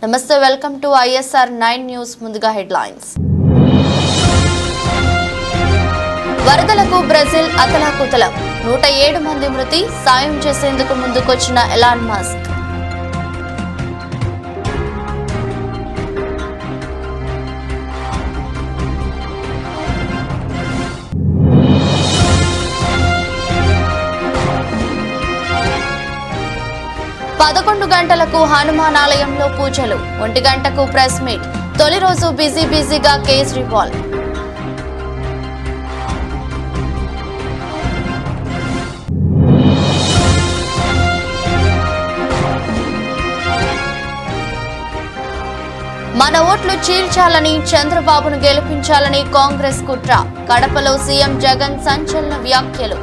నమస్తే, welcome to ISR 9 news. ముందుగా headlines. వరదలకు బ్రెజిల్ అతలాకుతలం, 107 మంది మృతి. సాయం చేసేందుకు ముందుకొచ్చిన ఎలాన్ మస్క్. పదకొండు గంటలకు హనుమాన్ ఆలయంలో పూజలు, 1 గంటకు ప్రెస్ మీట్. తొలి రోజు బిజీగా కేజ్రీవాల్. మన ఓట్లు చీల్చాలని, చంద్రబాబును గెలిపించాలని కాంగ్రెస్ కుట్ర. కడపలో సీఎం జగన్ సంచలన వ్యాఖ్యలు.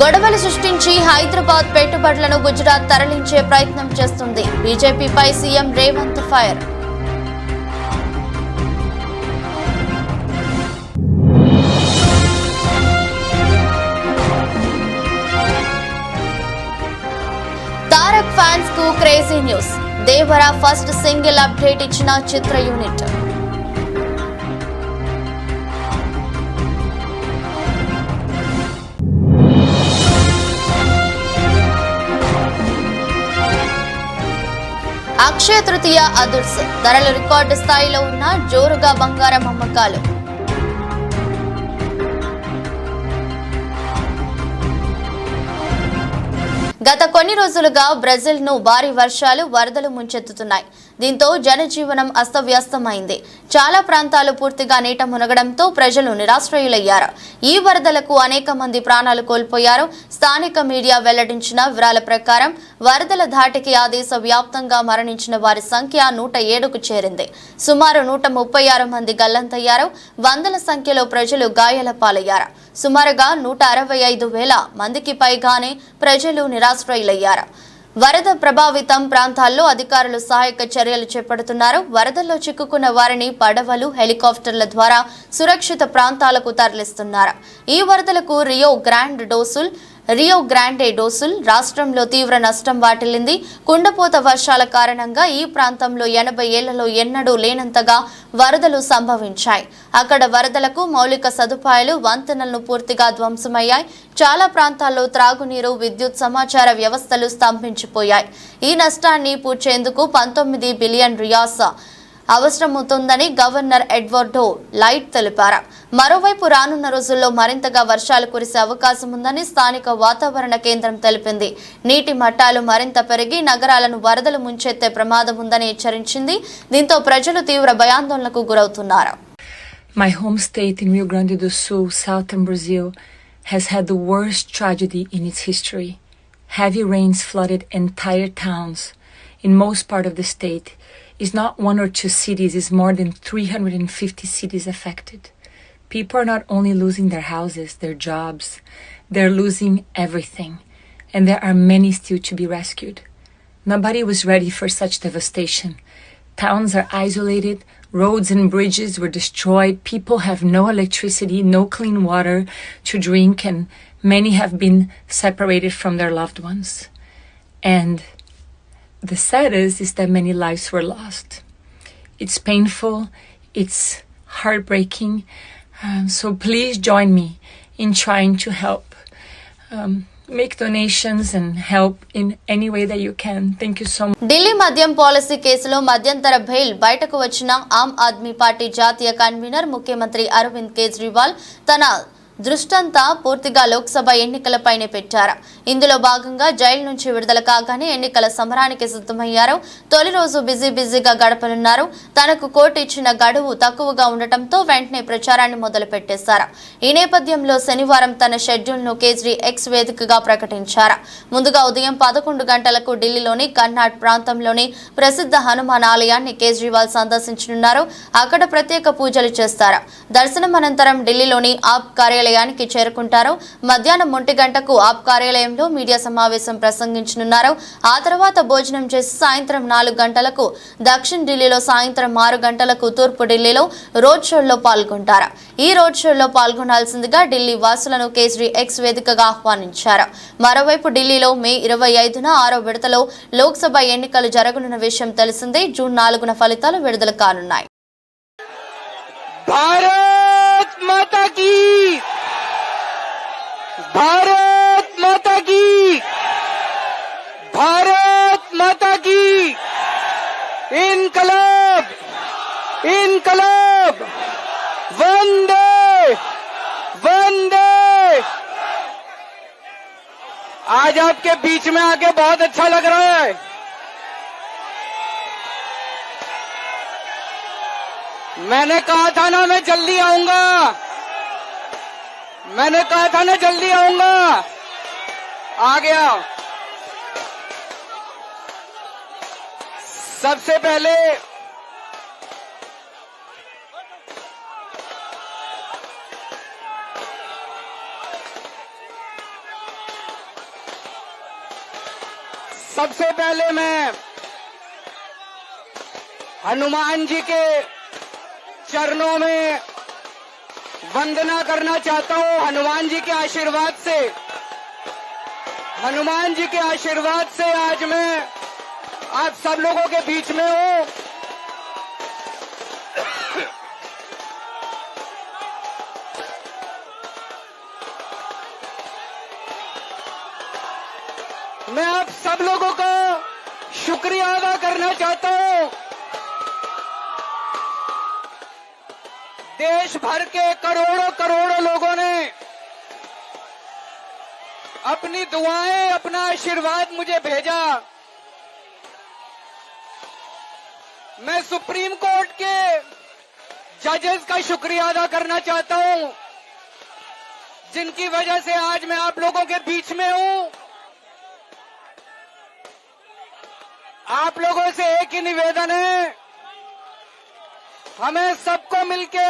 గొడవలు సృష్టించి హైదరాబాద్ పెట్టుబడులను గుజరాత్ తరలించే ప్రయత్నం చేస్తుంది. బీజేపీపై CM Revanth fire. Tarak fans కు crazy news. Devara first single update ఇచ్చిన చిత్ర యూనిట్. అక్షయ తృతీయ అదుర్స్. ధరలు రికార్డు స్థాయిలో ఉన్న జోరుగా బంగారం అమ్మకాలు. గత కొన్ని రోజులుగా బ్రెజిల్ ను భారీ వర్షాలు, వరదలు ముంచెత్తుతున్నాయి. దీంతో జనజీవనం అస్తవ్యస్తమైంది. చాలా ప్రాంతాలు పూర్తిగా నీట మునగడంతో ప్రజలు నిరాశ్రయులయ్యారు. ఈ వరదలకు అనేక మంది ప్రాణాలు కోల్పోయారు. స్థానిక మీడియా వెల్లడించిన వివరాల ప్రకారం వరదల ధాటికి ఆ దేశ వ్యాప్తంగా మరణించిన వారి సంఖ్య 107కు చేరింది. సుమారు 136 మంది గల్లంతయ్యారు. వందల సంఖ్యలో ప్రజలు గాయాల పాలయ్యారు. సుమారుగా 165,000 మందికి పైగానే ప్రజలు నిరాశ్రయులయ్యారు. వరద ప్రభావితం ప్రాంతాల్లో అధికారులు సహాయక చర్యలు చేపడుతున్నారు. వరదల్లో చిక్కుకున్న వారిని పడవలు, హెలికాప్టర్ల ద్వారా సురక్షిత ప్రాంతాలకు తరలిస్తున్నారు. ఈ వరదలకు రియో గ్రాండే డోసుల్ రాష్ట్రంలో తీవ్ర నష్టం వాటిల్లింది. కుండపోత వర్షాల కారణంగా ఈ ప్రాంతంలో 80 ఏళ్లలో ఎన్నడూ లేనంతగా వరదలు సంభవించాయి. అక్కడ వరదలకు మౌలిక సదుపాయాలు, వంతెనలను పూర్తిగా ధ్వంసమయ్యాయి. చాలా ప్రాంతాల్లో త్రాగునీరు, విద్యుత్, సమాచార వ్యవస్థలు స్తంభించిపోయాయి. ఈ నష్టాన్ని పూడ్చేందుకు 19 billion riyals అవసరమవుతుందని governor Eduardo light తెలిపారు. మరోవైపు రానున్న రోజుల్లో మరింతగా వర్షాలు కురిసే అవకాశం ఉందని స్థానిక వాతావరణ కేంద్రం తెలిపింది. నీటి మట్టాలు మరింత పెరిగి నగరాలను వరదలు ముంచెత్తే ప్రమాదం ఉందని హెచ్చరించింది. దీంతో ప్రజలు తీవ్ర భయాందోళనకు గురవుతున్నారు. My home state in Rio Grande do Sul, southern Brazil, has had the worst tragedy in its history. Heavy rains flooded entire towns. In most part of the state, is not 1 or 2 cities, is more than 350 cities affected. People are not only losing their houses, their jobs, they're losing everything. And there are many still to be rescued. Nobody was ready for such devastation. Towns are isolated, roads and bridges were destroyed, people have no electricity, no clean water to drink, and many have been separated from their loved ones. And the saddest is that many lives were lost. It's painful, it's heartbreaking, so please join me in trying to help. Make donations and help in any way that you can. Thank you so much. Delhi మద్యం policy కేసులో మధ్యంతర bail బయటకు వచ్చిన Aam Aadmi party జాతీయ convener ముఖ్యమంత్రి అరవింద్ కేజ్రీవాల్ తన దృష్టంతా పూర్తిగా లోక్సభ ఎన్నికలపైనే పెట్టారు. ఇందులో భాగంగా జైలు నుంచి విడుదల కాగానే ఎన్నికల సమరానికి సిద్ధమయ్యారు. తొలి రోజు బిజీగా గడపనున్నారు. తనకు కోర్టు ఇచ్చిన గడువు తక్కువగా ఉండటంతో వెంటనే ప్రచారాన్ని మొదలు పెట్టేశారు. ఈ నేపథ్యంలో శనివారం తన షెడ్యూల్ను కేజ్రీ ఎక్స్ వేదికగా ప్రకటించారు. ముందుగా ఉదయం 11 గంటలకు ఢిల్లీలోని కర్నాట్ ప్రాంతంలోని ప్రసిద్ధ హనుమాన్ ఆలయాన్ని కేజ్రీవాల్ సందర్శించనున్నారు. అక్కడ ప్రత్యేక పూజలు చేస్తారు. దర్శనం అనంతరం ఢిల్లీలోని ఆప్ కార్యాలయం కార్యాలయానికి చేరుకుంటారు. మధ్యాహ్నం 1 గంటకు ఆప్ కార్యాలయంలో మీడియా సమావేశం ప్రసంగించనున్నారు. ఆ తర్వాత భోజనం చేసి సాయంత్రం 4 గంటలకు దక్షిణ ఢిల్లీలో, సాయంత్రం 6 గంటలకు తూర్పు ఢిల్లీలో రోడ్ షోల్లో పాల్గొంటారు. ఈ రోడ్ షోలో పాల్గొనాల్సిందిగా ఢిల్లీ వాసులను కేసరి ఎక్స్ వేదికగా ఆహ్వానించారు. మరోవైపు ఢిల్లీలో మే 25న 6వ విడతలో లోక్సభ ఎన్నికలు జరగనున్న విషయం తెలిసిందే. జూన్ 4న ఫలితాలు విడుదల కానున్నాయి. भारत माता की, भारत माता की, भारत माता की, इनकलाब, इनकलाब, वंदे वंदे। आज आपके बीच में आके बहुत अच्छा लग रहा है। मैंने कहा था ना मैं जल्दी आऊंगा, मैंने कहा था ना जल्दी आऊंगा, आ गया। सबसे पहले मैं हनुमान जी के चरणों में वंदना करना चाहता हूं। हनुमान जी के आशीर्वाद से आज मैं आप सब लोगों के बीच में हूं। मैं आप सब लोगों का शुक्रिया अदा करना चाहता हूं। देश भर के करोड़ों करोड़ों लोगों ने अपनी दुआएं, अपना आशीर्वाद मुझे भेजा। मैं सुप्रीम कोर्ट के जजेस का शुक्रिया अदा करना चाहता हूं, जिनकी वजह से आज मैं आप लोगों के बीच में हूं। आप लोगों से एक ही निवेदन है, हमें सबको मिलके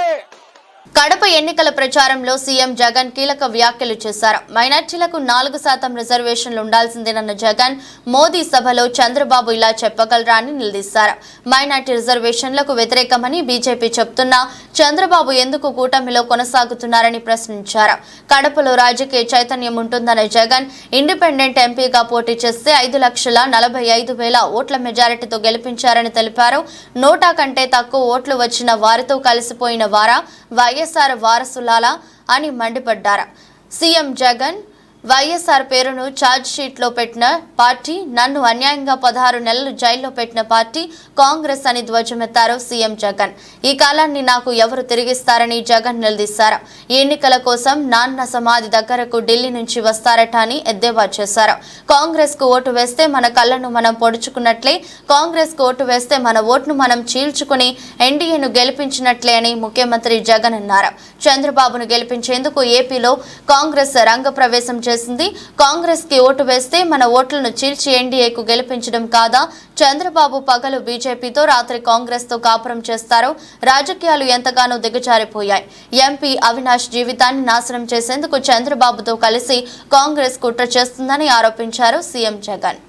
కడప ఎన్నికల ప్రచారంలో సీఎం జగన్ కీలక వ్యాఖ్యలు చేశారు. మైనార్టీలకు 4% రిజర్వేషన్లు ఉండాల్సిందేనన్న జగన్ మోదీ సభలో చంద్రబాబు ఇలా చెప్పగలరా అని నిలదీశారు. మైనార్టీ రిజర్వేషన్లకు వ్యతిరేకమని బీజేపీ చెప్తున్నా చంద్రబాబు ఎందుకు కూటమిలో కొనసాగుతున్నారని ప్రశ్నించారు. కడపలో రాజకీయ చైతన్యం ఉంటుందన్న జగన్ ఇండిపెండెంట్ ఎంపీగా పోటీ చేస్తే 5,45,000 ఓట్ల మెజారిటీతో గెలిపించారని తెలిపారు. నోటా కంటే తక్కువ ఓట్లు వచ్చిన వారితో కలిసిపోయిన వారా వైఎస్ఆర్ వారసులాలా అని మండిపడ్డారు. సీఎం జగన్ వైఎస్ఆర్ పేరును ఛార్జ్ షీట్లో పెట్టిన పార్టీ, నన్ను అన్యాయంగా 16 నెలలు జైల్లో పెట్టిన పార్టీ కాంగ్రెస్ అని ధ్వజమెత్తారు సీఎం జగన్. ఈ కాలాన్ని నాకు ఎవరు తిరిగిస్తారని జగన్ నిలదీశారు. ఎన్నికల కోసం నాన్న సమాధి దగ్గరకు ఢిల్లీ నుంచి వస్తారట అని ఎద్దేవా చేశారు. కాంగ్రెస్ కు ఓటు వేస్తే మన కళ్ళను మనం పొడుచుకున్నట్లే, కాంగ్రెస్ కు ఓటు వేస్తే మన ఓటును మనం చీల్చుకుని ఎన్డీఏను గెలిపించినట్లే అని ముఖ్యమంత్రి జగన్ అన్నారు. చంద్రబాబును గెలిపించేందుకు ఏపీలో కాంగ్రెస్ రంగప్రవేశం చేసింది. కాంగ్రెస్ కి ఓటు వేస్తే మన ఓట్లను చీల్చి ఎన్డీఏకు గెలిపించడం కాదా? చంద్రబాబు పగలు బీజేపీతో, రాత్రి కాంగ్రెస్ తో కాపురం చేస్తారు. రాజకీయాలు ఎంతగానో దిగజారిపోయాయి. ఎంపీ అవినాష్ జీవితాన్ని నాశనం చేసేందుకు చంద్రబాబుతో కలిసి కాంగ్రెస్ కుట్ర చేస్తుందని ఆరోపించారు సీఎం జగన్.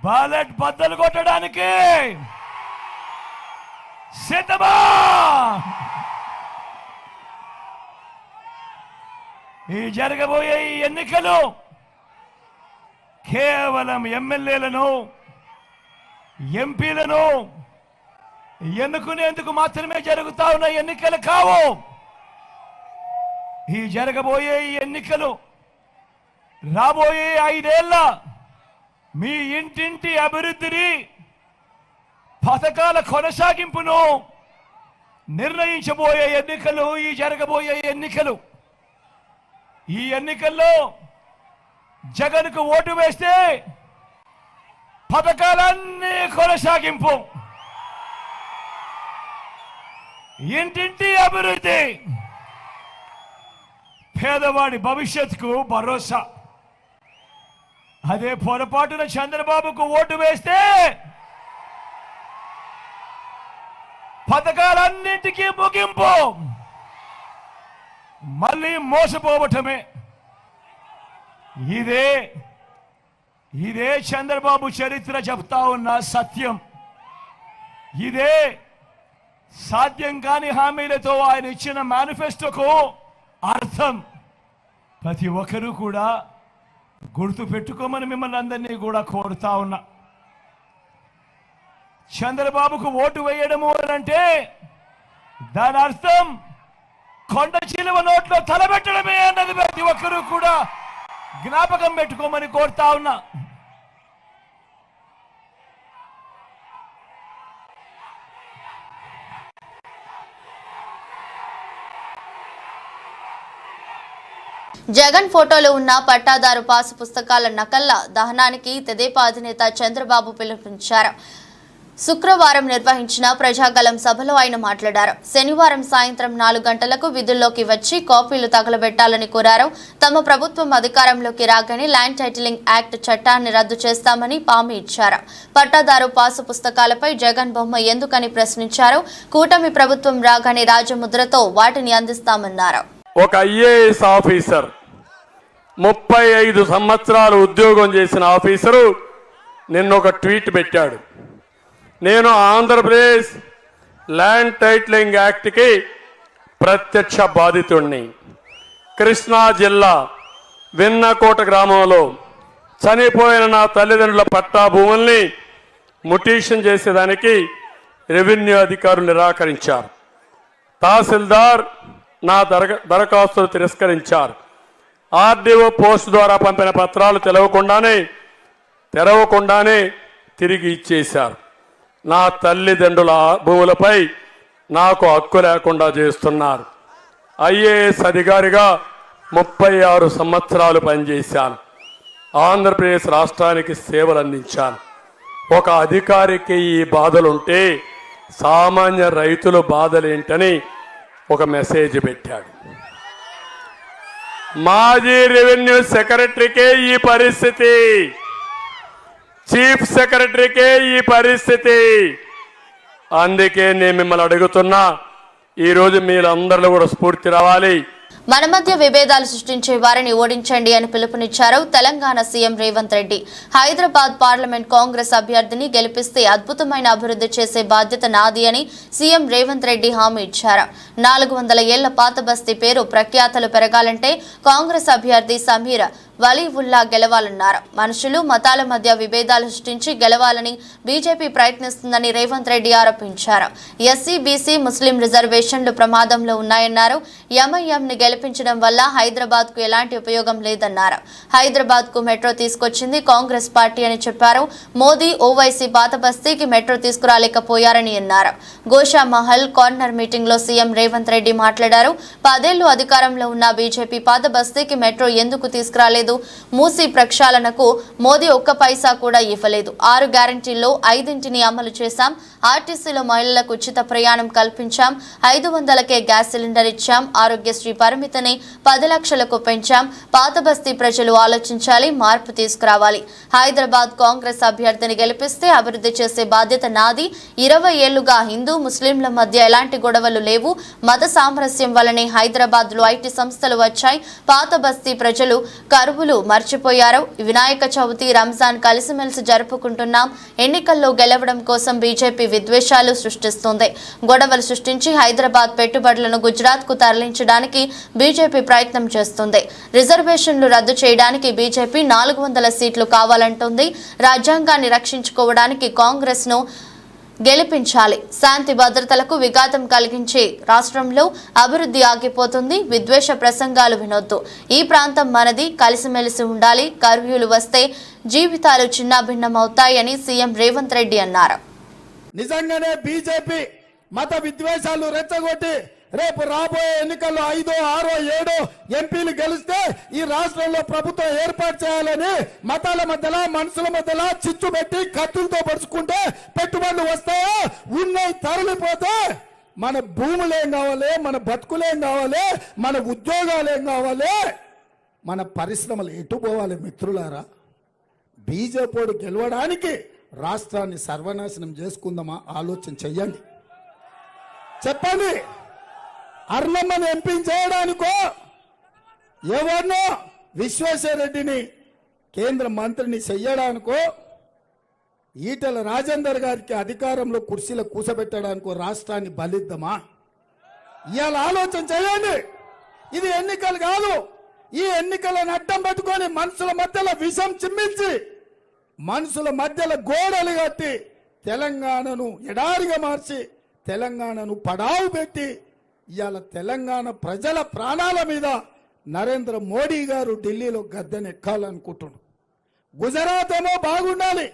బ్యాలెట్ బద్దలు కొట్టడానికి సిద్ధమా? ఈ జరగబోయే ఈ ఎన్నికలు కేవలం ఎమ్మెల్యేలను, ఎంపీలను ఎన్నుకునేందుకు మాత్రమే జరుగుతా ఉన్న ఎన్నికలు కావు. ఈ జరగబోయే ఈ ఎన్నికలు రాబోయే 5 ఏళ్ల మీ ఇంటింటి అభివృద్ధిని, పథకాల కొనసాగింపును నిర్ణయించబోయే ఎన్నికలు ఈ జరగబోయే ఎన్నికలు. ఈ ఎన్నికల్లో జగన్కు ఓటు వేస్తే పథకాలన్నీ కొనసాగింపు, ఇంటింటి అభివృద్ధి, పేదవాడి భవిష్యత్తుకు భరోసా. అదే పొరపాటున చంద్రబాబుకు ఓటు వేస్తే పథకాలన్నింటికీ ముగింపు. మళ్ళీ మోసపోవటమే. ఇదే చంద్రబాబు చరిత్ర చెప్తా ఉన్న సత్యం. ఇదే సాధ్యం కాని హామీలతో ఆయన ఇచ్చిన మేనిఫెస్టోకు అర్థం. ప్రతి ఒక్కరూ కూడా గుర్తు పెట్టుకోమని మిమ్మల్ని అందరినీ కూడా కోరుతా ఉన్నా. చంద్రబాబుకు ఓటు వేయడము అంటే దాని అర్థం కొండ చిలువ నోట్లో తలబెట్టడమే అన్నది ప్రతి ఒక్కరూ కూడా జ్ఞాపకం పెట్టుకోమని కోరుతా ఉన్నా. జగన్ ఫోటోలో ఉన్న పట్టాదారు పాసు పుస్తకాల నకళ్ల దహనానికి తెదేపా అధినేత చంద్రబాబు పిలుపునిచ్చారు. శుక్రవారం నిర్వహించిన ప్రజాగలం సభలో ఆయన మాట్లాడారు. శనివారం సాయంత్రం 4 గంటలకు విధుల్లోకి వచ్చి కాపీలు తగలబెట్టాలని కోరారు. తమ ప్రభుత్వం అధికారంలోకి రాగానే ల్యాండ్ టైటిలింగ్ యాక్ట్ చట్టాన్ని రద్దు చేస్తామని హామీ ఇచ్చారు. పట్టాదారు పాసు పుస్తకాలపై జగన్ బొమ్మ ఎందుకని ప్రశ్నించారు. కూటమి ప్రభుత్వం రాగానే రాజముద్రతో వాటిని అందిస్తామన్నారు. ఒక ఐఏఎస్ ఆఫీసర్ 35 సంవత్సరాలు ఉద్యోగం చేసిన ఆఫీసరు నిన్న ఒక ట్వీట్ పెట్టాడు. నేను ఆంధ్రప్రదేశ్ ల్యాండ్ టైటిలింగ్ యాక్ట్కి ప్రత్యక్ష బాధితుడిని. కృష్ణా జిల్లా విన్నకోట గ్రామంలో చనిపోయిన నా తల్లిదండ్రుల పట్టా భూముల్ని ముటీషన్ చేసేదానికి రెవెన్యూ అధికారులు నిరాకరించారు. తహసీల్దార్ నా దరఖాస్తులు తిరస్కరించారు. ఆర్డీఓ పోస్ట్ ద్వారా పంపిన పత్రాలు తెరవకుండానే తిరిగి ఇచ్చేశారు. నా తల్లిదండ్రుల భూములపై నాకు హక్కు లేకుండా చేస్తున్నారు. ఐఏఎస్ అధికారిగా 36 సంవత్సరాలు పనిచేశాను. ఆంధ్రప్రదేశ్ రాష్ట్రానికి సేవలు అందించాను. ఒక అధికారికి ఈ బాధలుంటే సామాన్య రైతుల బాధలేంటని ఒక మెసేజ్ పెట్టాడు. మాజీ రెవెన్యూ సెక్రటరీకే ఈ పరిస్థితి, చీఫ్ సెక్రటరీకే ఈ పరిస్థితి. అందుకే నేను మిమ్మల్ని అడుగుతున్నా, ఈరోజు మీరందరిలో కూడా స్ఫూర్తి రావాలి. మన మధ్య విభేదాలు సృష్టించే వారిని ఓడించండి అని పిలుపునిచ్చారు తెలంగాణ సీఎం రేవంత్ రెడ్డి. హైదరాబాద్ పార్లమెంట్ కాంగ్రెస్ అభ్యర్థిని గెలిపిస్తే అద్భుతమైన అభివృద్ధి చేసే బాధ్యత నాది అని సీఎం రేవంత్ రెడ్డి హామీ ఇచ్చారు. 400 ఏళ్ల పాత బస్తీ పేరు ప్రఖ్యాతలు పెరగాలంటే కాంగ్రెస్ అభ్యర్థి సమీర్ వలీవుల్లా గెలవాలన్నారు. మనుషులు మతాల మధ్య విభేదాలు సృష్టించి గెలవాలని బీజేపీ ప్రయత్నిస్తుందని రేవంత్ రెడ్డి ఆరోపించారు. ఎస్సీ, బీసీ, ముస్లిం రిజర్వేషన్లు ప్రమాదంలో ఉన్నాయన్నారు. ఎంఐఎంని గెలిపించడం వల్ల హైదరాబాద్ కు ఎలాంటి ఉపయోగం లేదన్నారు. హైదరాబాద్ కు మెట్రో తీసుకొచ్చింది కాంగ్రెస్ పార్టీ అని చెప్పారు. మోదీ, ఓవైసీ పాత బస్తీకి మెట్రో తీసుకురాలేకపోయారని అన్నారు. గోషా మహల్ కార్నర్ మీటింగ్ లో సీఎం రేవంత్ రెడ్డి మాట్లాడారు. 10 ఏళ్లు అధికారంలో ఉన్న బీజేపీ పాత బస్తీకి మెట్రో ఎందుకు తీసుకురాలేదు? మూసీ ప్రక్షాళనకు మోదీ ఒక్క పైసా కూడా ఇవ్వలేదు. 6 గ్యారంటీల్లో 5ంటిని అమలు చేశాం. ఆర్టీసీలో మహిళలకు ఉచిత ప్రయాణం కల్పించాం. 500కే గ్యాస్ సిలిండర్ ఇచ్చాం. ఆరోగ్యశ్రీ పరిమితిని 10 లక్షలకు పెంచాం. పాత బస్తీ ప్రజలు ఆలోచించాలి, మార్పు తీసుకురావాలి. హైదరాబాద్ కాంగ్రెస్ అభ్యర్థిని గెలిపిస్తే అభివృద్ధి చేసే బాధ్యత నాది. 20 ఏళ్లుగా హిందూ ముస్లింల మధ్య ఎలాంటి గొడవలు లేవు. మత సామరస్యం వల్లనే హైదరాబాద్ లో ఐటీ సంస్థలు వచ్చాయి. పాత బస్తీ ప్రజలు కరువులు మర్చిపోయారు. వినాయక చవితి, రంజాన్ కలిసిమెలిసి జరుపుకుంటున్నాం. ఎన్నికల్లో గెలవడం కోసం బీజేపీ విద్వేషాలు సృష్టిస్తుంది. గొడవలు సృష్టించి హైదరాబాద్ పెట్టుబడులను గుజరాత్ కు తరలించడానికి బీజేపీ ప్రయత్నం చేస్తుంది. రిజర్వేషన్లు రద్దు చేయడానికి బీజేపీ 400 సీట్లు కావాలంటుంది. రాజ్యాంగాన్ని రక్షించుకోవడానికి కాంగ్రెస్ ను గెలిపించాలి. శాంతి భద్రతలకు విఘాతం కలిగించే రాష్ట్రంలో అభివృద్ధి ఆగిపోతుంది. విద్వేష ప్రసంగాలు వినొద్దు. ఈ ప్రాంతం మనది, కలిసిమెలిసి ఉండాలి. కర్ఫ్యూలు వస్తే జీవితాలు చిన్నాభిన్నమవుతాయని సీఎం రేవంత్ రెడ్డి అన్నారు. నిజంగానే బీజేపీ మత విద్వేషాలు రెచ్చగొట్టి రేపు రాబోయే ఎన్నికల్లో 5, 6, 7 ఎంపీలు గెలిస్తే ఈ రాష్ట్రంలో ప్రభుత్వం ఏర్పాటు చేయాలని మతాల మధ్యలో, మనుషుల మధ్యలో చిచ్చు పెట్టి కత్తులతో పరుచుకుంటే పెట్టుబడులు వస్తాయో ఉన్నాయి తరలిపోతే మన భూములేం కావాలి, మన బతుకులేం కావాలి, మన ఉద్యోగాలేం కావాలి, మన పరిశ్రమలు ఎటు పోవాలి? మిత్రులారా, బీజేపీ గెలవడానికి రాష్ట్రాన్ని సర్వనాశనం చేసుకుందామా? ఆలోచన చెయ్యండి, చెప్పండి. అర్లమ్మని ఎంపీ చేయడానికో ఎవరినో విశ్వేశ్వరరెడ్డిని కేంద్ర మంత్రిని చెయ్యడానికో ఈటెల రాజేందర్ గారికి అధికారంలో కుర్చీలో కూసబెట్టడానికో రాష్ట్రాన్ని బలిద్దామా? ఇవాళ ఆలోచన చేయండి. ఇది ఎన్నికలు కాదు. ఈ ఎన్నికలను అడ్డం పెట్టుకొని మనుషుల మధ్యలో విషం చిమ్మించి మనుషుల మధ్యలో గోడలు కట్టి తెలంగాణను ఎడారిగా మార్చి తెలంగాణను పడావు పెట్టి ఇవాళ తెలంగాణ ప్రజల ప్రాణాల మీద నరేంద్ర మోడీ గారు ఢిల్లీలో గద్దెనెక్కాలనుకుంటున్నారు. గుజరాత్ ఏమో బాగుండాలి,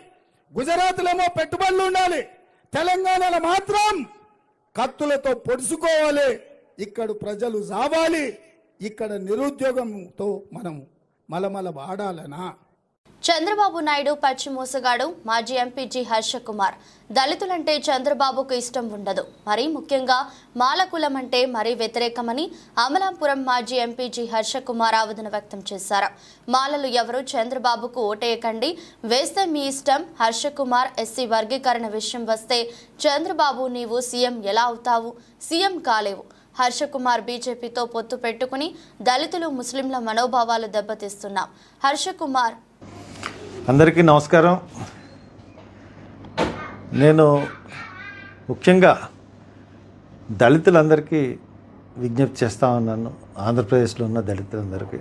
గుజరాత్లో ఏమో పెట్టుబడులు ఉండాలి, తెలంగాణలో మాత్రం కత్తులతో పొడుచుకోవాలి, ఇక్కడ ప్రజలు జావాలి, ఇక్కడ నిరుద్యోగంతో మనం మలమల వాడాలనా? చంద్రబాబు నాయుడు పచ్చి మోసగాడు. మాజీ ఎంపీ జి హర్ష కుమార్. దళితులంటే చంద్రబాబుకు ఇష్టం ఉండదు, మరీ ముఖ్యంగా మాలకులం అంటే మరీ వ్యతిరేకమని అమలాపురం మాజీ ఎంపీ జి హర్ష కుమార్ ఆవేదన వ్యక్తం చేశారు. మాలలు ఎవరు చంద్రబాబుకు ఓటేయకండి, వేస్తే మీ ఇష్టం. హర్ష కుమార్ ఎస్సీ వర్గీకరణ విషయం వస్తే చంద్రబాబు నీవు సీఎం ఎలా అవుతావు? సీఎం కాలేవు. హర్ష కుమార్ బీజేపీతో పొత్తు పెట్టుకుని దళితులు ముస్లింల మనోభావాలు దెబ్బతీస్తున్నాం. హర్ష కుమార్. అందరికీ నమస్కారం. నేను ముఖ్యంగా దళితులందరికీ విజ్ఞప్తి చేస్తూ ఉన్నాను. ఆంధ్రప్రదేశ్లో ఉన్న దళితులందరికీ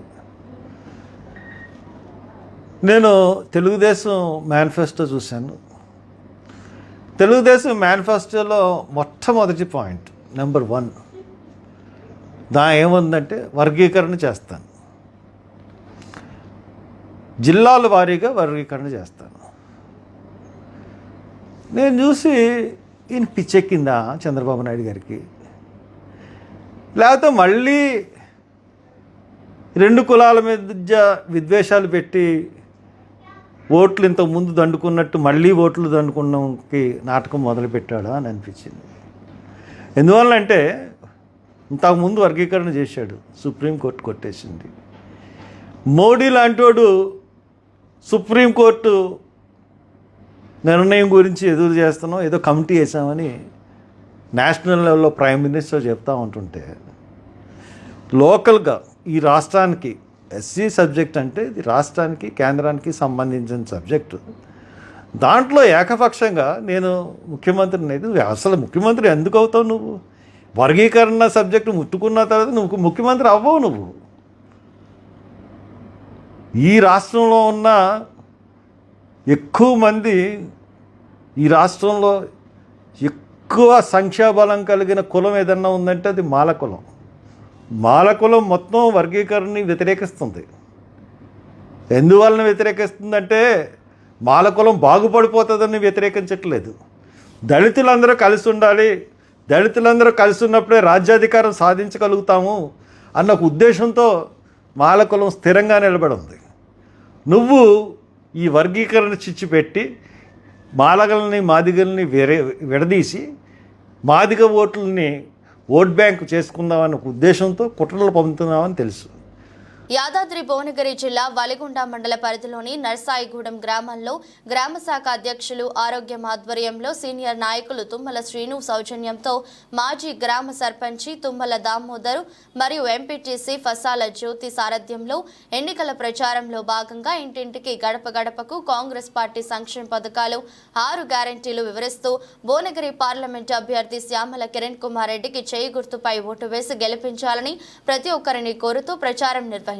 నేను తెలుగుదేశం మేనిఫెస్టో చూశాను. తెలుగుదేశం మేనిఫెస్టోలో మొట్టమొదటి పాయింట్ నెంబర్ 1 ఏముందంటే వర్గీకరణ చేస్తాను, జిల్లాల వారీగా వర్గీకరణ చేస్తాను. నేను చూసి ఈయన పిచ్చెక్కిందా చంద్రబాబు నాయుడు గారికి, లేకపోతే మళ్ళీ 2 కులాల మధ్య విద్వేషాలు పెట్టి ఓట్లు ఇంతకుముందు దండుకున్నట్టు మళ్ళీ ఓట్లు దండుకున్నకి నాటకం మొదలుపెట్టాడా అని అనిపించింది. ఎందువల్లంటే ఇంతకుముందు వర్గీకరణ చేశాడు, సుప్రీంకోర్టు కొట్టేసింది. మోడీ లాంటివాడు సుప్రీంకోర్టు నిర్ణయం గురించి ఎదురు చేస్తున్నాం, ఏదో కమిటీ వేసామని నేషనల్ లెవెల్లో ప్రైమ్ మినిస్టర్ చెప్తా ఉంటుంటే, లోకల్గా ఈ రాష్ట్రానికి ఎస్సీ సబ్జెక్ట్ అంటే ఇది రాష్ట్రానికి కేంద్రానికి సంబంధించిన సబ్జెక్టు. దాంట్లో ఏకపక్షంగా నేను ముఖ్యమంత్రిని అయితే, అసలు ముఖ్యమంత్రి ఎందుకు అవుతావు నువ్వు? వర్గీకరణ సబ్జెక్టు ముట్టుకున్న తర్వాత నువ్వు ముఖ్యమంత్రి అవ్వవు. నువ్వు ఈ రాష్ట్రంలో ఉన్న ఎక్కువ మంది, ఈ రాష్ట్రంలో ఎక్కువ సంఖ్యాబలం కలిగిన కులం ఏదన్నా ఉందంటే అది మాలకులం. మాలకులం మొత్తం వర్గీకరణని వ్యతిరేకిస్తుంది. ఎందువలన వ్యతిరేకిస్తుందంటే మాలకులం బాగుపడిపోతుందని వ్యతిరేకించట్లేదు. దళితులందరూ కలిసి ఉండాలి, దళితులందరూ కలిసి ఉన్నప్పుడే రాజ్యాధికారం సాధించగలుగుతాము అన్న ఒక ఉద్దేశంతో మాలకులం స్థిరంగా నిలబడి ఉంది. నువ్వు ఈ వర్గీకరణ చిచ్చు పెట్టి మాలగల్ని మాదిగల్ని విడదీసి మాదిగ ఓట్లని ఓట్ బ్యాంకు చేసుకుందామన్న ఉద్దేశంతో కుట్రలు పంపుతున్నామని తెలుసు. యాదాద్రి భువనగిరి జిల్లా వలిగొండ మండల పరిధిలోని నర్సాయిగూడెం గ్రామంలో గ్రామ శాఖ అధ్యక్షులు ఆరోగ్యం ఆధ్వర్యంలో సీనియర్ నాయకులు తుమ్మల శ్రీను సౌజన్యంతో మాజీ గ్రామ సర్పంచి తుమ్మల దామోదరు మరియు ఎంపీటీసీ ఫసాల జ్యోతి సారథ్యంలో ఎన్నికల ప్రచారంలో భాగంగా ఇంటింటికి గడప గడపకు కాంగ్రెస్ పార్టీ సంక్షేమ పథకాలు 6 గ్యారెంటీలు వివరిస్తూ భువనగిరి పార్లమెంటు అభ్యర్థి శ్యామల కిరణ్ కుమార్ రెడ్డికి చేయి గుర్తుపై ఓటు వేసి గెలిపించాలని ప్రతి ఒక్కరిని కోరుతూ ప్రచారం నిర్వహించారు.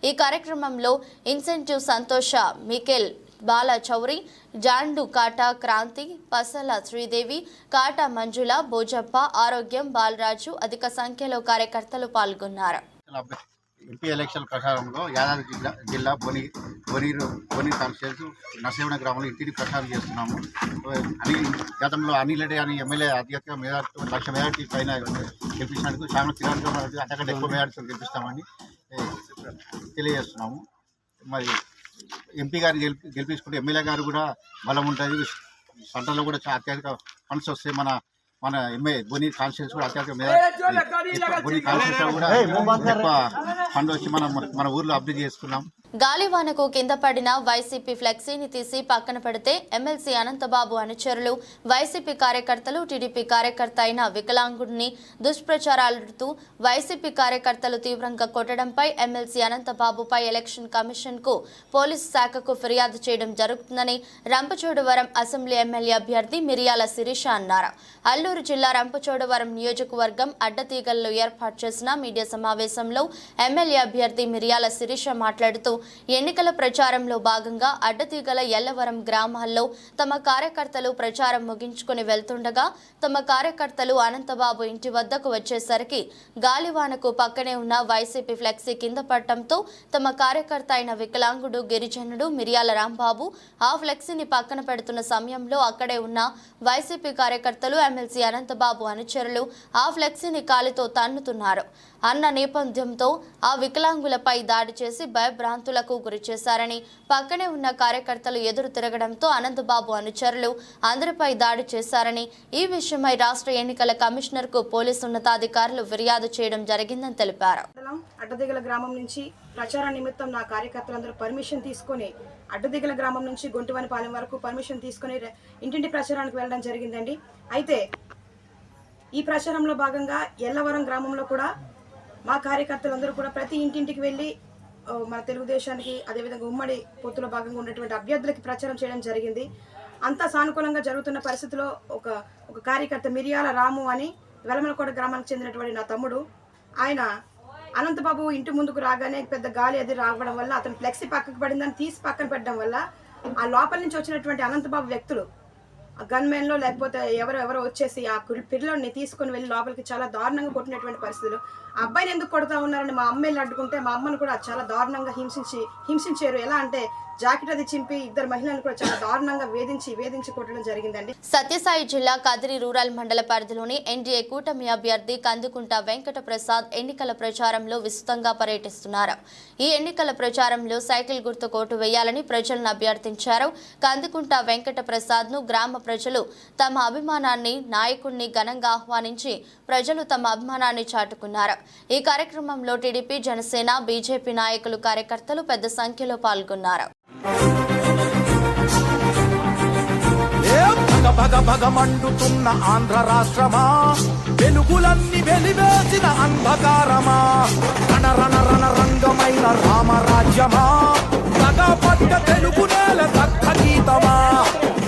ఈ కార్యక్రమంలో ఇన్సెంటివ్ సంతోష, మికెల్, బాల చౌరి, జాండు కాటా క్రాంతి, పసల శ్రీదేవి, కాటా మంజుల, బోజప్ప, ఆరోగ్యం, బాలరాజు అధిక సంఖ్యలో కార్యకర్తలు పాల్గొన్నారు. ఎంపీ ఎలక్షన్ ప్రచారంలో యాదాద్రి జిల్లా బొని కాన్స్టిట్యూన్సీ నర్సేవన గ్రామంలో ఇంటిని ప్రచారం చేస్తున్నాము. గతంలో అనిల్ రెడ్డి అని ఎమ్మెల్యే అత్యధిక మెజార్టీ 1,00,000 మెజార్టీ పైన గెలిపించినందుకు చాలా కిరణ్ కుమార్ రెడ్డి అంతకంటే ఎక్కువ మెజార్టీతో గెలిపిస్తామని తెలియజేస్తున్నాము. మరి ఎంపీ గారిని గెలిపించుకుంటే ఎమ్మెల్యే గారు కూడా బలం ఉంటుంది. సెంటర్లో కూడా అత్యధిక ఫండ్స్ వస్తాయి. మన బొని కాన్స్టిట్యూన్సీ కూడా అత్యధిక బొని కాన్స్టిట్యూన్సీ కూడా ఎక్కువ ఫండ్ వచ్చి మన ఊర్లో అభివృద్ధి చేసుకున్నాం. గాలివానకు కింద పడిన వైసీపీ ఫ్లెక్సీని తీసి పక్కన పెడితే ఎమ్మెల్సీ అనంతబాబు అనుచరులు వైసీపీ కార్యకర్తలు టీడీపీ కార్యకర్త అయిన వికలాంగుడిని దుష్ప్రచారాలతో వైసీపీ కార్యకర్తలు తీవ్రంగా కొట్టడంపై ఎమ్మెల్సీ అనంతబాబుపై ఎలక్షన్ కమిషన్ కు పోలీసు శాఖకు ఫిర్యాదు చేయడం జరుగుతుందని రంపచోడవరం అసెంబ్లీ ఎమ్మెల్యే అభ్యర్థి మిరియాల శిరీష అన్నారు. అల్లూరు జిల్లా రంపచోడవరం నియోజకవర్గం అడ్డతీగల్లో ఏర్పాటు చేసిన మీడియా సమావేశంలో ఎమ్మెల్యే అభ్యర్థి మిరియాల శిరీష మాట్లాడుతూ ఎన్నికల ప్రచారంలో భాగంగా అడ్డతీగల ఎల్లవరం గ్రామాల్లో తమ కార్యకర్తలు ప్రచారం ముగించుకుని వెళ్తుండగా తమ కార్యకర్తలు అనంతబాబు ఇంటి వద్దకు వచ్చేసరికి గాలివానకు పక్కనే ఉన్న వైసీపీ ఫ్లెక్సీ కింద పడటంతో తమ కార్యకర్త అయిన వికలాంగుడు గిరిజనుడు మిరియాల రాంబాబు ఆ ఫ్లెక్సీని పక్కన పెడుతున్న సమయంలో అక్కడే ఉన్న వైసీపీ కార్యకర్తలు ఎమ్మెల్సీ అనంతబాబు అనుచరులు ఆ ఫ్లెక్సీని కాలితో తన్నుతున్నారు అన్న నేపథ్యంతో ఆ వికలాంగులపై దాడి చేసి భయభ్రాంతులకు గురి చేశారని పక్కనే ఉన్న కార్యకర్తలు ఎదురు తిరగడంతో అనంతబాబు అనుచరులు అందరిపై దాడి చేశారని ఈ విషయమై రాష్ట్ర ఎన్నికల కమిషనర్ కు పోలీసు ఉన్నతాధికారులు ఫిర్యాదు చేయడం జరిగిందని తెలిపారు. అడ్డదిగల గ్రామం నుంచి ప్రచార నిమిత్తం నా కార్యకర్తలందరూ పర్మిషన్ తీసుకొని అడ్డదిగల గ్రామం నుంచి గొంటువనిపాలెం వరకు పర్మిషన్ తీసుకొని ఇంటింటి ప్రచారానికి వెళ్ళడం జరిగిందండి. అయితే ఈ ప్రచారంలో భాగంగా ఎల్లవరం గ్రామంలో కూడా మా కార్యకర్తలందరూ కూడా ప్రతి ఇంటింటికి వెళ్ళి మన తెలుగుదేశానికి అదేవిధంగా ఉమ్మడి పొత్తులో భాగంగా ఉన్నటువంటి అభ్యర్థులకి ప్రచారం చేయడం జరిగింది. అంతా సానుకూలంగా జరుగుతున్న పరిస్థితిలో ఒక కార్యకర్త మిరియాల రాము అని వెలమలకోట గ్రామానికి చెందినటువంటి నా తమ్ముడు, ఆయన అనంతబాబు ఇంటి ముందుకు రాగానే పెద్ద గాలి అది రావడం వల్ల అతను ఫ్లెక్సీ పక్కకు పడిందని తీసి పక్కన పెట్టడం వల్ల ఆ లోపల నుంచి వచ్చినటువంటి అనంతబాబు వ్యక్తులు గన్మెన్లో లేకపోతే ఎవరో వచ్చేసి ఆ పిల్లోడిని తీసుకుని వెళ్ళి లోపలికి చాలా దారుణంగా కొట్టినటువంటి పరిస్థితులు. ఆ అబ్బాయిని ఎందుకు కొడతా ఉన్నారని మా అమ్మాయిని అడ్డుకుంటే మా అమ్మను కూడా చాలా దారుణంగా హింసించారు. ఎలా అంటే జాకెట్ అది చింపి ఇద్దరు మహిళలను కూడా చాలా దారుణంగా వేధించి కొట్టడం జరిగిందండి. సత్యసాయి జిల్లా కదిరి రూరల్ మండల పరిధిలోని ఎన్డీఏ కూటమి అభ్యర్థి కందుకుంట వెంకట ప్రసాద్ ఎన్నికల ప్రచారంలో విస్తృతంగా పర్యటిస్తున్నారు. ఈ ఎన్నికల ప్రచారంలో సైకిల్ గుర్తు కోటు వేయాలని ప్రజలను అభ్యర్థించారు. కందుకుంట వెంకట ప్రసాద్ ను గ్రామ ప్రజలు తమ అభిమానాన్ని నాయకుడిని ఘనంగా ఆహ్వానించి ప్రజలు తమ అభిమానాన్ని చాటుకున్నారు. ఈ కార్యక్రమంలో టీడీపీ, జనసేన, బీజేపీ నాయకులు, కార్యకర్తలు పెద్ద సంఖ్యలో పాల్గొన్నారు. భగమండుతున్న ఆంధ్ర రాష్ట్రమా, వెలుగులన్నీ వెలివేసిన అంధకారమా, రణరణ రంగమైన రామరాజ్యమా, పగపడ్డ తెలుగు నేల దక్క గీతమా,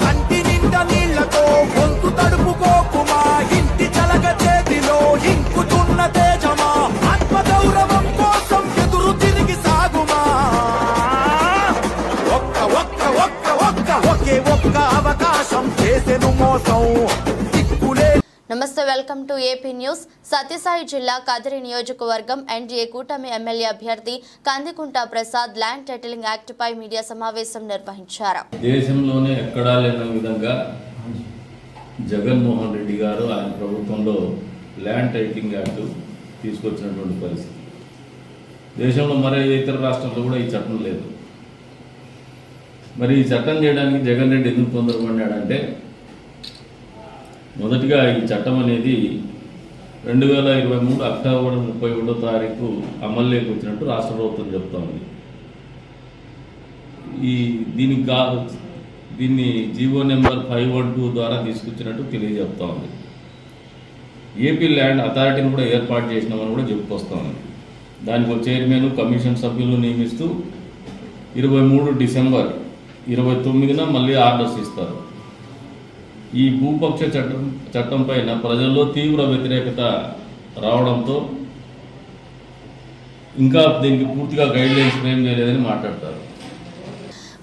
కంటి నిండా నీళ్లతో గొంతు తడుపుకోకుమా, ఇంటి చలగ చేతిలో ఇంకుతున్న తేజమా, ఆత్మగౌరవం కోసం ఎదురు తిరిగి సాగుమా, ఒక్క అవకాశం చేసెను మోసం. నమస్తే, welcome to AP news. Satyasai జిల్లా కదిరి నియోజకవర్గం ఎన్డీఏ కూటమి ఎమ్మెల్యే అభ్యర్థి Kandikunta Prasad land titling act పై మీడియా సమావేశం నిర్వహించారు. దేశంలోనే ఎక్కడా లేని విధంగా జగన్మోహన్ రెడ్డి గారు ఆయన ప్రభుత్వంలో ల్యాండ్ టైటిలింగ్ యాక్ట్ తీసుకొచ్చినటువంటి పరిస్థితి. దేశంలో మరే ఇతర రాష్ట్రాల్లో కూడా ఈ చట్టం లేదు. మరి ఈ చట్టం చేయడానికి జగన్ రెడ్డి ఎందుకు తొందరపడ్డాడంటే, మొదటిగా ఈ చట్టం అనేది 2023 అక్టోబర్ 31వ తారీఖు అమల్లోకి వచ్చినట్టు రాష్ట్ర ప్రభుత్వం చెప్తా ఉంది. దీన్ని జీవో నెంబర్ 512 ద్వారా తీసుకొచ్చినట్టు తెలియజెప్తా ఉంది. ఏపీ ల్యాండ్ అథారిటీని కూడా ఏర్పాటు చేసినామని కూడా చెప్పుకొస్తా ఉంది. దానికి ఒక చైర్మన్, కమిషన్ సభ్యులను నియమిస్తూ 23 డిసెంబర్ 29న మళ్ళీ ఆర్డర్స్ ఇస్తారు. ఈ భూపక్ష చట్టం పైన ప్రజల్లో తీవ్ర వ్యతిరేకత రావడంతో ఇంకా దీనికి పూర్తిగా గైడ్ లైన్స్ ఫ్రేమ్ చేయలేదని మాట్లాడతారు.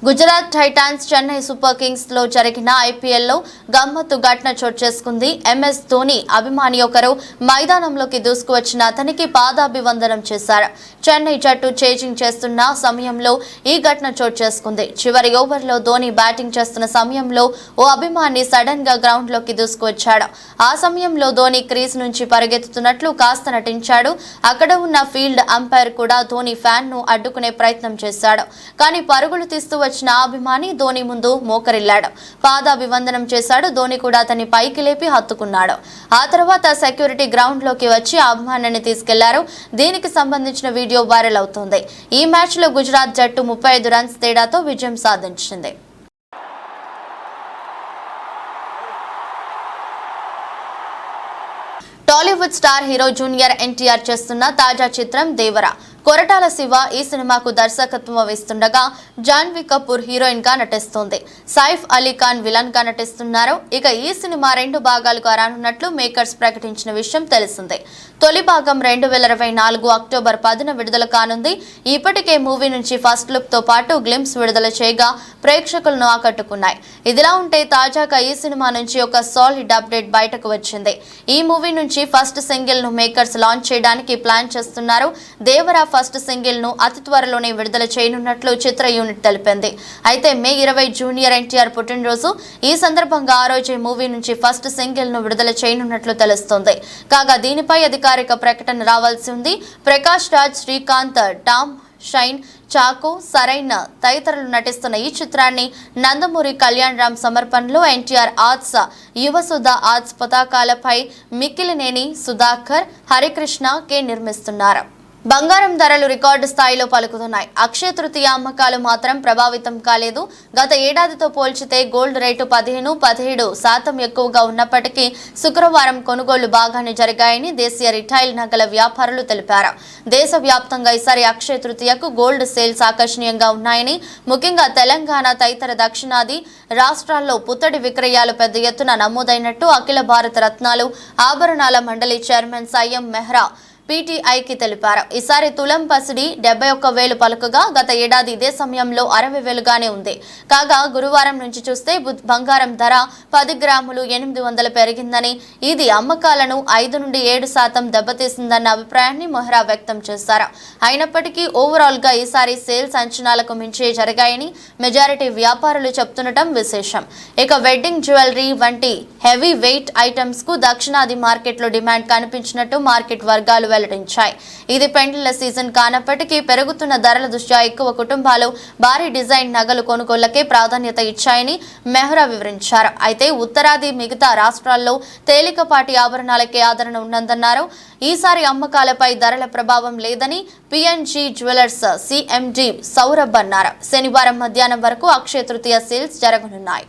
Gujarat Titans Chennai super Kings లో జరిగిన ఐపీఎల్లో గమ్మత్తు ఘటన చోటు చేసుకుంది. ఎంఎస్ ధోని అభిమాని ఒకరు మైదానంలోకి దూసుకువచ్చిన అతనికి పాదాభివందనం చేశారు. చెన్నై జట్టు చేజింగ్ చేస్తున్న సమయంలో ఈ ఘటన చోటు చేసుకుంది. చివరి ఓవర్లో ధోని బ్యాటింగ్ చేస్తున్న సమయంలో ఓ అభిమాని సడన్ గా గ్రౌండ్ లోకి దూసుకువచ్చాడు. ఆ సమయంలో ధోని క్రీజ్ నుంచి పరిగెత్తుతున్నట్లు కాస్త నటించాడు. అక్కడ ఉన్న ఫీల్డ్ అంపైర్ కూడా ధోని ఫ్యాన్ ను అడ్డుకునే ప్రయత్నం చేశాడు. కానీ పరుగులు తీస్తూ వచ్చిన అభిమాని ధోని ముందు మోకరిల్లాడు. పాదాభివందనం చేశాడు. ధోని కూడా అతన్ని పైకి లేపి హత్తుకున్నాడు. ఆ తర్వాత సెక్యూరిటీ గ్రౌండ్ లోకి వచ్చి అభిమానాన్ని తీసుకెళ్లారు. దీనికి సంబంధించిన వీడియో వైరల్ అవుతోంది. ఈ మ్యాచ్ లో గుజరాత్ జట్టు 35 రన్స్ తేడాతో విజయం సాధించింది. Tollywood star hero junior NTR చేస్తున్న తాజా చిత్రం దేవరా. కొరటాల శివ ఈ సినిమాకు దర్శకత్వం వహిస్తుండగా జాన్వీ కపూర్ హీరోయిన్ గా నటిస్తోంది. సైఫ్ అలీ ఖాన్ విలన్ గా నటిస్తున్నారు. ఇక ఈ సినిమా 2 భాగాలుగా రానున్నట్లు మేకర్స్ ప్రకటించిన విషయం తెలిసిందే. తొలి భాగం 2024 అక్టోబర్ 10న విడుదల కానుంది. ఇప్పటికే మూవీ నుంచి ఫస్ట్ లుక్ తో పాటు గ్లింప్స్ విడుదల చేయగా ప్రేక్షకులను ఆకట్టుకున్నాయి. ఇదిలా ఉంటే తాజాగా ఈ సినిమా నుంచి ఒక సాలిడ్ అప్డేట్ బయటకు వచ్చింది. ఈ మూవీ నుంచి ఫస్ట్ సింగిల్ ను మేకర్స్ లాంచ్ చేయడానికి ప్లాన్ చేస్తున్నారు. దేవరా ఫస్ట్ సింగిల్ ను అతి త్వరలోనే విడుదల చేయనున్నట్లు చిత్ర యూనిట్ తెలిపింది. అయితే మే 20 జూనియర్ ఎన్టీఆర్ పుట్టినరోజు. ఈ సందర్భంగా ఆ రోజే మూవీ నుంచి ఫస్ట్ సింగిల్ ను విడుదల చేయనున్నట్లు తెలుస్తోంది. కాగా దీనిపై అధికారిక ప్రకటన రావాల్సి ఉంది. ప్రకాష్ రాజ్, శ్రీకాంత్, టామ్ షైన్, చాకు, సరైన తదితరులు నటిస్తున్న ఈ చిత్రాన్ని నందమూరి కళ్యాణ్ రామ్ సమర్పణలో ఎన్టీఆర్ ఆర్ట్స్, యువసుధ ఆర్ట్స్ పతాకాలపై మిక్కిలినేని సుధాకర్, హరికృష్ణ కె నిర్మిస్తున్నారు. బంగారం ధరలు రికార్డు స్థాయిలో పలుకుతున్నాయి. అక్షయ తృతీయ అమ్మకాలు మాత్రం ప్రభావితం కాలేదు. గత ఏడాదితో పోల్చితే గోల్డ్ రేటు 17% ఎక్కువగా ఉన్నప్పటికీ శుక్రవారం కొనుగోళ్లు బాగానే జరిగాయని దేశీయ రిటైల్ నగల వ్యాపారులు తెలిపారు. దేశవ్యాప్తంగా ఈసారి అక్షయ తృతీయకు గోల్డ్ సేల్స్ ఆకర్షణీయంగా ఉన్నాయని, ముఖ్యంగా తెలంగాణ తదితర దక్షిణాది రాష్ట్రాల్లో పుత్తడి విక్రయాలు పెద్ద ఎత్తున నమోదైనట్టు అఖిల భారత రత్నాలు ఆభరణాల మండలి చైర్మన్ సయ్యం మెహ్రా పీటీఐకి తెలిపారు. ఈసారి తులం పసిడి 71,000 పలుకగా గత ఏడాది ఇదే సమయంలో 60,000గానే ఉంది. కాగా గురువారం నుంచి చూస్తే బంగారం ధర 10 గ్రాములు 800 పెరిగిందని, ఇది అమ్మకాలను 5 నుండి 7% దెబ్బతీసిందన్న అభిప్రాయాన్ని మొహ్రా వ్యక్తం చేశారు. అయినప్పటికీ ఓవరాల్ గా ఈసారి సేల్స్ అంచనాలకు మించి జరిగాయని మెజారిటీ వ్యాపారులు చెప్తుండటం విశేషం. ఇక వెడ్డింగ్ జ్యువెలరీ వంటి హెవీ వెయిట్ ఐటమ్స్ కు దక్షిణాది మార్కెట్ లో డిమాండ్ కనిపించినట్టు మార్కెట్ వర్గాలు వెల్లడించాయి. ఇది పెండ్లిల సీజన్ కానప్పటికీ పెరుగుతున్న ధరల దృష్ట్యా ఎక్కువ కుటుంబాలు భారీ డిజైన్ నగలు కొనుగోళ్లకే ప్రాధాన్యత ఇచ్చాయని మెహ్రా వివరించారు. అయితే ఉత్తరాది మిగతా రాష్ట్రాల్లో తేలికపాటి ఆభరణాలకే ఆదరణ ఉన్నందన్నారు. ఈసారి అమ్మకాలపై ధరల ప్రభావం లేదని పిఎన్జీ జ్యువెలర్స్ సిఎండి సౌరభ్ అన్నారు. శనివారం మధ్యాహ్నం వరకు అక్షయ తృతీయ సేల్స్ జరగనున్నాయి.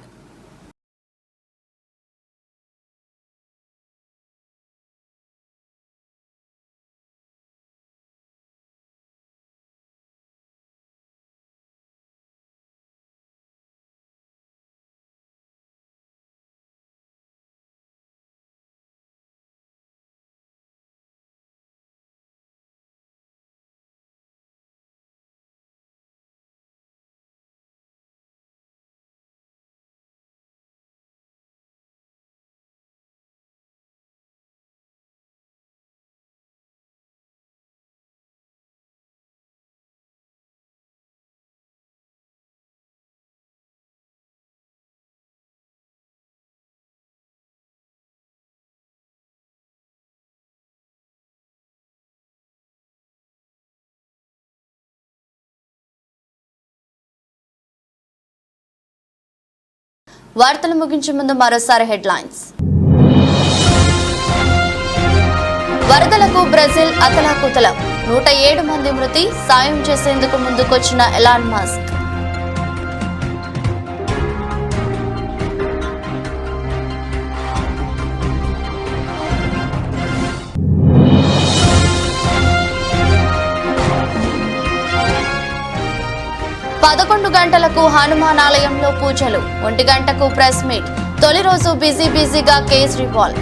వార్తలు ముగించే ముందు మరోసారి హెడ్లైన్స్. వరదలకు బ్రెజిల్ అతలాకుతలం, 107 మంది మృతి, సాయం చేసేందుకు ముందుకొచ్చిన ఎలాన్ మస్క్. పదకొండు గంటలకు హనుమాన్ ఆలయంలో పూజలు, 1 గంటకు ప్రెస్ మీట్. తొలి రోజు బిజీగా కేజ్రీవాల్.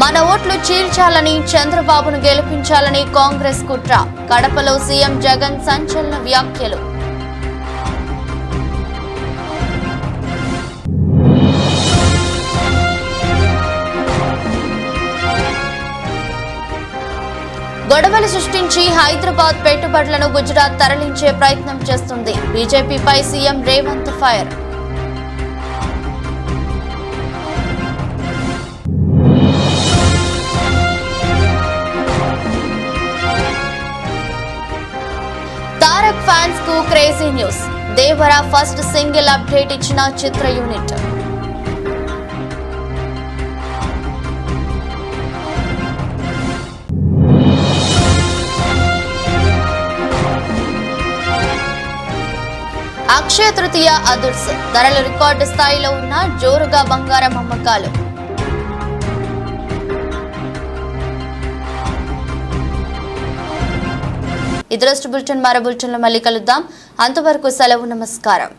మన ఓట్లు చీల్చాలని, చంద్రబాబును గెలిపించాలని కాంగ్రెస్ కుట్ర. కడపలో సీఎం జగన్ సంచలన వ్యాఖ్యలు. గొడవలు సృష్టించి హైదరాబాద్ పెట్టుబడులను గుజరాత్ తరలించే ప్రయత్నం చేస్తుంది. బీజేపీపై CM Revanth fire. AP news. Devara first single update ఇచ్చిన చిత్ర యూనిట్. అక్షయ తృతీయ అదుర్స్. ధరలు రికార్డు స్థాయిలో ఉన్న జోరుగా బంగారం అమ్మకాలు. ఇది బులెటిన్. మరో బులెటిన్లో మళ్ళీ కలుద్దాం. అంతవరకు సెలవు. నమస్కారం.